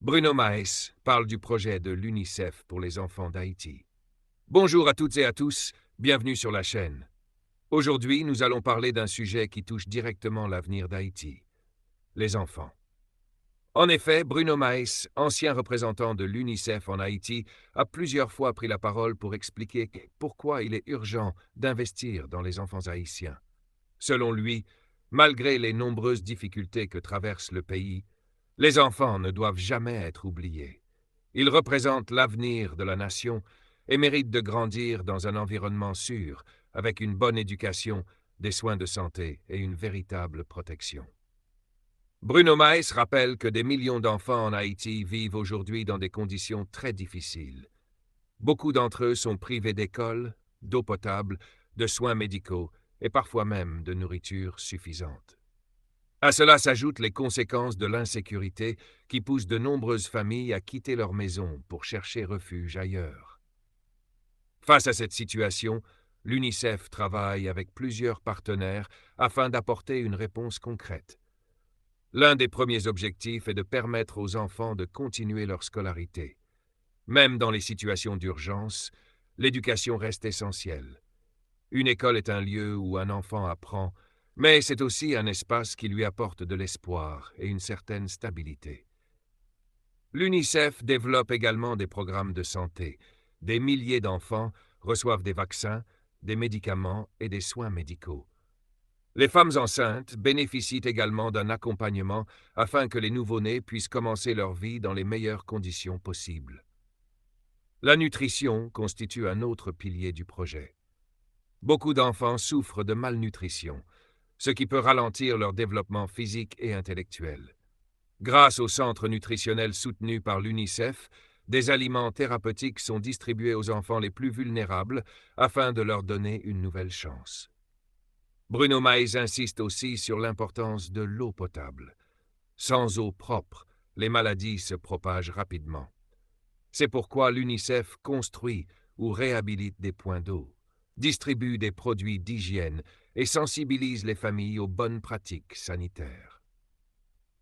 Bruno Maes parle du projet de l'UNICEF pour les enfants d'Haïti. Bonjour à toutes et à tous, bienvenue sur la chaîne. Aujourd'hui, nous allons parler d'un sujet qui touche directement l'avenir d'Haïti, les enfants. En effet, Bruno Maes, ancien représentant de l'UNICEF en Haïti, a plusieurs fois pris la parole pour expliquer pourquoi il est urgent d'investir dans les enfants haïtiens. Selon lui, malgré les nombreuses difficultés que traverse le pays, les enfants ne doivent jamais être oubliés. Ils représentent l'avenir de la nation et méritent de grandir dans un environnement sûr, avec une bonne éducation, des soins de santé et une véritable protection. Bruno Maes rappelle que des millions d'enfants en Haïti vivent aujourd'hui dans des conditions très difficiles. Beaucoup d'entre eux sont privés d'école, d'eau potable, de soins médicaux et parfois même de nourriture suffisante. À cela s'ajoutent les conséquences de l'insécurité qui poussent de nombreuses familles à quitter leur maison pour chercher refuge ailleurs. Face à cette situation, l'UNICEF travaille avec plusieurs partenaires afin d'apporter une réponse concrète. L'un des premiers objectifs est de permettre aux enfants de continuer leur scolarité. Même dans les situations d'urgence, l'éducation reste essentielle. Une école est un lieu où un enfant apprend, mais c'est aussi un espace qui lui apporte de l'espoir et une certaine stabilité. L'UNICEF développe également des programmes de santé. Des milliers d'enfants reçoivent des vaccins, des médicaments et des soins médicaux. Les femmes enceintes bénéficient également d'un accompagnement afin que les nouveau-nés puissent commencer leur vie dans les meilleures conditions possibles. La nutrition constitue un autre pilier du projet. Beaucoup d'enfants souffrent de malnutrition, ce qui peut ralentir leur développement physique et intellectuel. Grâce aux centres nutritionnels soutenus par l'UNICEF, des aliments thérapeutiques sont distribués aux enfants les plus vulnérables afin de leur donner une nouvelle chance. Bruno Maes insiste aussi sur l'importance de l'eau potable. Sans eau propre, les maladies se propagent rapidement. C'est pourquoi l'UNICEF construit ou réhabilite des points d'eau, distribue des produits d'hygiène et sensibilise les familles aux bonnes pratiques sanitaires.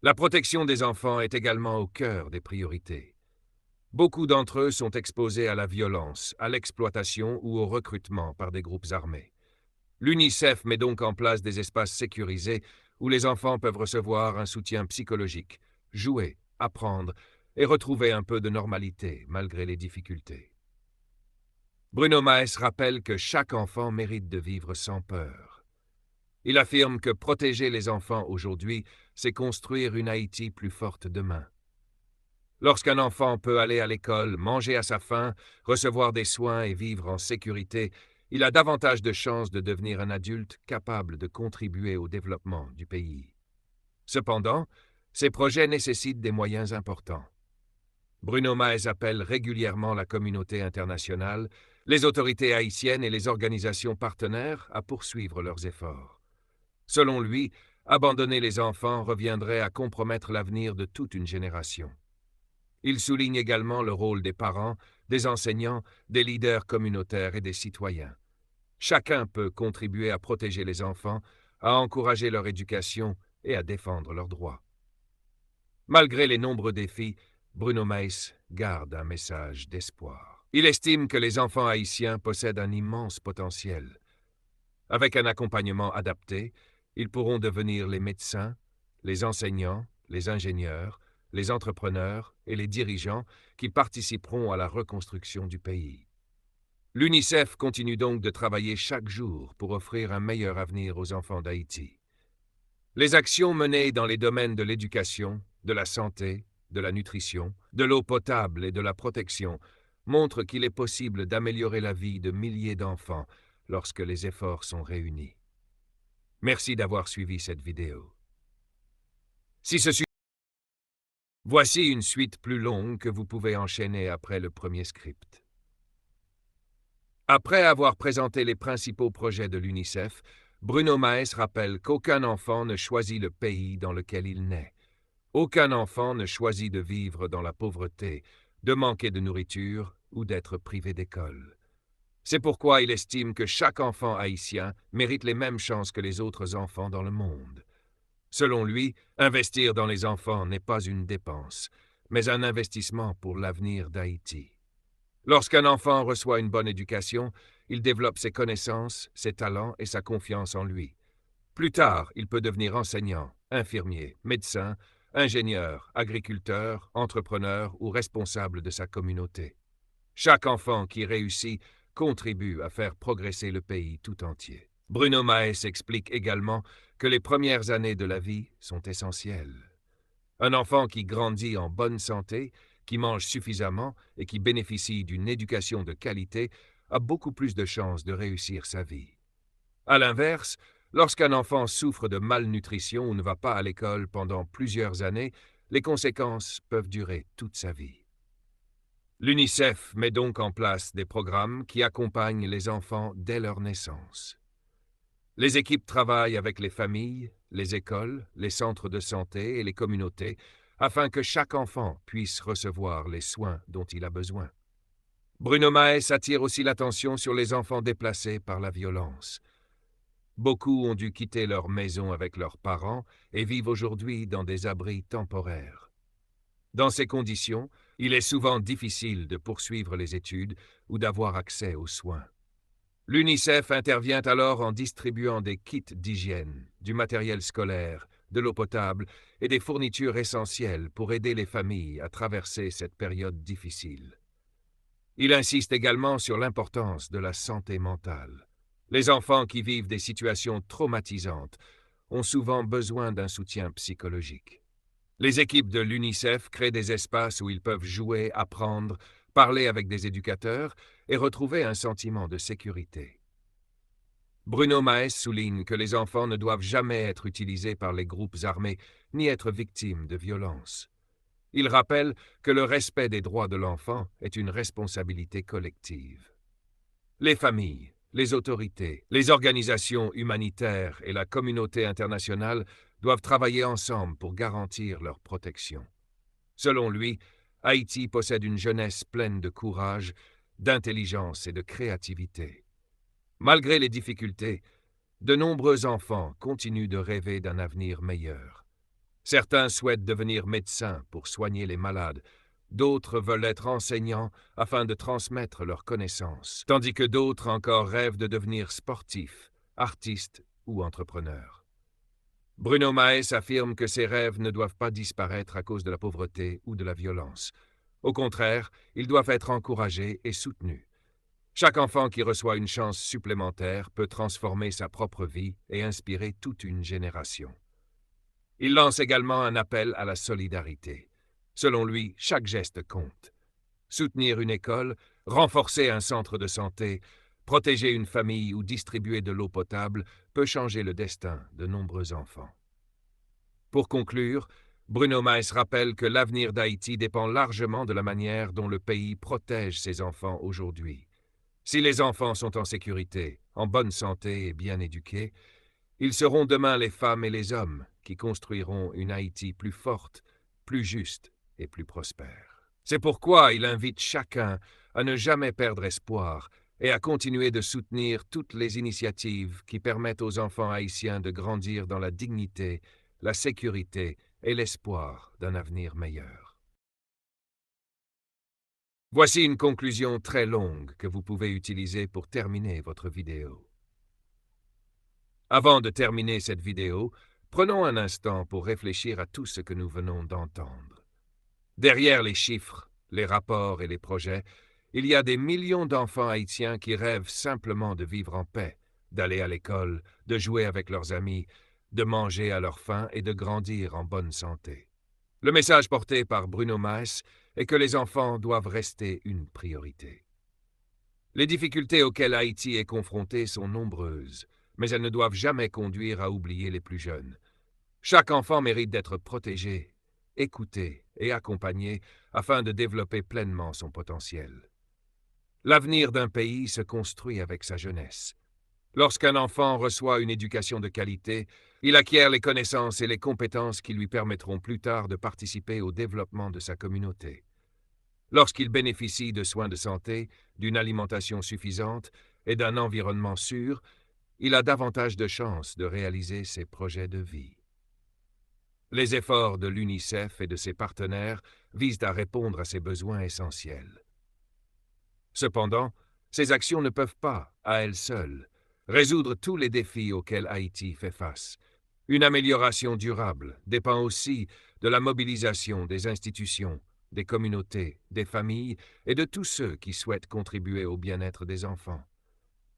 La protection des enfants est également au cœur des priorités. Beaucoup d'entre eux sont exposés à la violence, à l'exploitation ou au recrutement par des groupes armés. L'UNICEF met donc en place des espaces sécurisés où les enfants peuvent recevoir un soutien psychologique, jouer, apprendre et retrouver un peu de normalité malgré les difficultés. Bruno Maes rappelle que chaque enfant mérite de vivre sans peur. Il affirme que protéger les enfants aujourd'hui, c'est construire une Haïti plus forte demain. Lorsqu'un enfant peut aller à l'école, manger à sa faim, recevoir des soins et vivre en sécurité, il a davantage de chances de devenir un adulte capable de contribuer au développement du pays. Cependant, ces projets nécessitent des moyens importants. Bruno Maes appelle régulièrement la communauté internationale, les autorités haïtiennes et les organisations partenaires à poursuivre leurs efforts. Selon lui, abandonner les enfants reviendrait à compromettre l'avenir de toute une génération. Il souligne également le rôle des parents, des enseignants, des leaders communautaires et des citoyens. Chacun peut contribuer à protéger les enfants, à encourager leur éducation et à défendre leurs droits. Malgré les nombreux défis, Bruno Maes garde un message d'espoir. Il estime que les enfants haïtiens possèdent un immense potentiel. Avec un accompagnement adapté, ils pourront devenir les médecins, les enseignants, les ingénieurs, les entrepreneurs et les dirigeants qui participeront à la reconstruction du pays. L'UNICEF continue donc de travailler chaque jour pour offrir un meilleur avenir aux enfants d'Haïti. Les actions menées dans les domaines de l'éducation, de la santé, de la nutrition, de l'eau potable et de la protection montrent qu'il est possible d'améliorer la vie de milliers d'enfants lorsque les efforts sont réunis. Merci d'avoir suivi cette vidéo. Voici une suite plus longue que vous pouvez enchaîner après le premier script. Après avoir présenté les principaux projets de l'UNICEF, Bruno Maes rappelle qu'aucun enfant ne choisit le pays dans lequel il naît. Aucun enfant ne choisit de vivre dans la pauvreté, de manquer de nourriture ou d'être privé d'école. C'est pourquoi il estime que chaque enfant haïtien mérite les mêmes chances que les autres enfants dans le monde. Selon lui, investir dans les enfants n'est pas une dépense, mais un investissement pour l'avenir d'Haïti. Lorsqu'un enfant reçoit une bonne éducation, il développe ses connaissances, ses talents et sa confiance en lui. Plus tard, il peut devenir enseignant, infirmier, médecin, ingénieur, agriculteur, entrepreneur ou responsable de sa communauté. Chaque enfant qui réussit contribue à faire progresser le pays tout entier. Bruno Maes explique également que les premières années de la vie sont essentielles. Un enfant qui grandit en bonne santé, qui mange suffisamment et qui bénéficie d'une éducation de qualité a beaucoup plus de chances de réussir sa vie. À l'inverse, lorsqu'un enfant souffre de malnutrition ou ne va pas à l'école pendant plusieurs années, les conséquences peuvent durer toute sa vie. L'UNICEF met donc en place des programmes qui accompagnent les enfants dès leur naissance. Les équipes travaillent avec les familles, les écoles, les centres de santé et les communautés afin que chaque enfant puisse recevoir les soins dont il a besoin. Bruno Maes attire aussi l'attention sur les enfants déplacés par la violence. Beaucoup ont dû quitter leur maison avec leurs parents et vivent aujourd'hui dans des abris temporaires. Dans ces conditions, il est souvent difficile de poursuivre les études ou d'avoir accès aux soins. L'UNICEF intervient alors en distribuant des kits d'hygiène, du matériel scolaire, de l'eau potable et des fournitures essentielles pour aider les familles à traverser cette période difficile. Il insiste également sur l'importance de la santé mentale. Les enfants qui vivent des situations traumatisantes ont souvent besoin d'un soutien psychologique. Les équipes de l'UNICEF créent des espaces où ils peuvent jouer, apprendre, parler avec des éducateurs et retrouver un sentiment de sécurité. Bruno Maes souligne que les enfants ne doivent jamais être utilisés par les groupes armés ni être victimes de violences. Il rappelle que le respect des droits de l'enfant est une responsabilité collective. Les familles, les autorités, les organisations humanitaires et la communauté internationale doivent travailler ensemble pour garantir leur protection. Selon lui, Haïti possède une jeunesse pleine de courage, d'intelligence et de créativité. Malgré les difficultés, de nombreux enfants continuent de rêver d'un avenir meilleur. Certains souhaitent devenir médecins pour soigner les malades, d'autres veulent être enseignants afin de transmettre leurs connaissances, tandis que d'autres encore rêvent de devenir sportifs, artistes ou entrepreneurs. Bruno Maes affirme que ces rêves ne doivent pas disparaître à cause de la pauvreté ou de la violence. Au contraire, ils doivent être encouragés et soutenus. Chaque enfant qui reçoit une chance supplémentaire peut transformer sa propre vie et inspirer toute une génération. Il lance également un appel à la solidarité. Selon lui, chaque geste compte. Soutenir une école, renforcer un centre de santé, protéger une famille ou distribuer de l'eau potable peut changer le destin de nombreux enfants. Pour conclure, Bruno Maes rappelle que l'avenir d'Haïti dépend largement de la manière dont le pays protège ses enfants aujourd'hui. Si les enfants sont en sécurité, en bonne santé et bien éduqués, ils seront demain les femmes et les hommes qui construiront une Haïti plus forte, plus juste et plus prospère. C'est pourquoi il invite chacun à ne jamais perdre espoir et à continuer de soutenir toutes les initiatives qui permettent aux enfants haïtiens de grandir dans la dignité, la sécurité et l'espoir d'un avenir meilleur. Voici une conclusion très longue que vous pouvez utiliser pour terminer votre vidéo. Avant de terminer cette vidéo, prenons un instant pour réfléchir à tout ce que nous venons d'entendre. Derrière les chiffres, les rapports et les projets, il y a des millions d'enfants haïtiens qui rêvent simplement de vivre en paix, d'aller à l'école, de jouer avec leurs amis, de manger à leur faim et de grandir en bonne santé. Le message porté par Bruno Maes est que les enfants doivent rester une priorité. Les difficultés auxquelles Haïti est confrontée sont nombreuses, mais elles ne doivent jamais conduire à oublier les plus jeunes. Chaque enfant mérite d'être protégé, écouté et accompagné afin de développer pleinement son potentiel. L'avenir d'un pays se construit avec sa jeunesse. Lorsqu'un enfant reçoit une éducation de qualité, il acquiert les connaissances et les compétences qui lui permettront plus tard de participer au développement de sa communauté. Lorsqu'il bénéficie de soins de santé, d'une alimentation suffisante et d'un environnement sûr, il a davantage de chances de réaliser ses projets de vie. Les efforts de l'UNICEF et de ses partenaires visent à répondre à ces besoins essentiels. Cependant, ces actions ne peuvent pas, à elles seules, résoudre tous les défis auxquels Haïti fait face. Une amélioration durable dépend aussi de la mobilisation des institutions, des communautés, des familles et de tous ceux qui souhaitent contribuer au bien-être des enfants.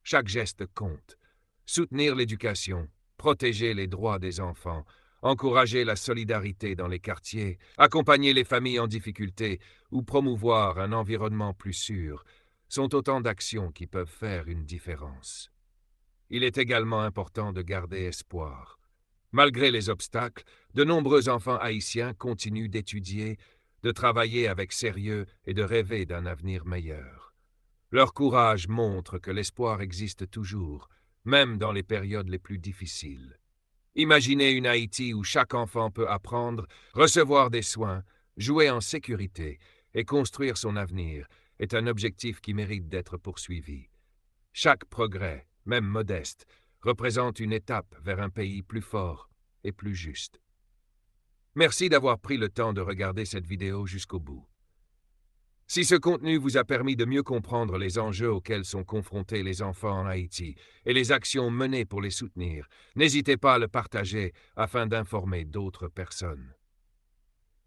Chaque geste compte. Soutenir l'éducation, protéger les droits des enfants, encourager la solidarité dans les quartiers, accompagner les familles en difficulté ou promouvoir un environnement plus sûr sont autant d'actions qui peuvent faire une différence. Il est également important de garder espoir. Malgré les obstacles, de nombreux enfants haïtiens continuent d'étudier, de travailler avec sérieux et de rêver d'un avenir meilleur. Leur courage montre que l'espoir existe toujours, même dans les périodes les plus difficiles. Imaginez une Haïti où chaque enfant peut apprendre, recevoir des soins, jouer en sécurité et construire son avenir est un objectif qui mérite d'être poursuivi. Chaque progrès, même modeste, représente une étape vers un pays plus fort et plus juste. Merci d'avoir pris le temps de regarder cette vidéo jusqu'au bout. Si ce contenu vous a permis de mieux comprendre les enjeux auxquels sont confrontés les enfants en Haïti et les actions menées pour les soutenir, n'hésitez pas à le partager afin d'informer d'autres personnes.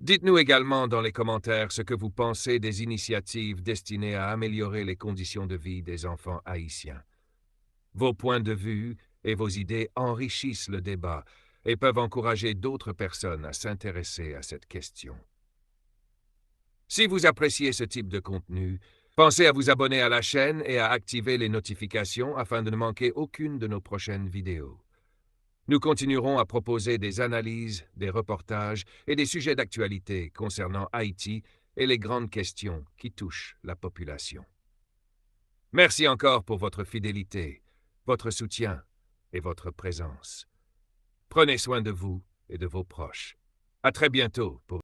Dites-nous également dans les commentaires ce que vous pensez des initiatives destinées à améliorer les conditions de vie des enfants haïtiens. Vos points de vue et vos idées enrichissent le débat et peuvent encourager d'autres personnes à s'intéresser à cette question. Si vous appréciez ce type de contenu, pensez à vous abonner à la chaîne et à activer les notifications afin de ne manquer aucune de nos prochaines vidéos. Nous continuerons à proposer des analyses, des reportages et des sujets d'actualité concernant Haïti et les grandes questions qui touchent la population. Merci encore pour votre fidélité, votre soutien et votre présence. Prenez soin de vous et de vos proches. À très bientôt pour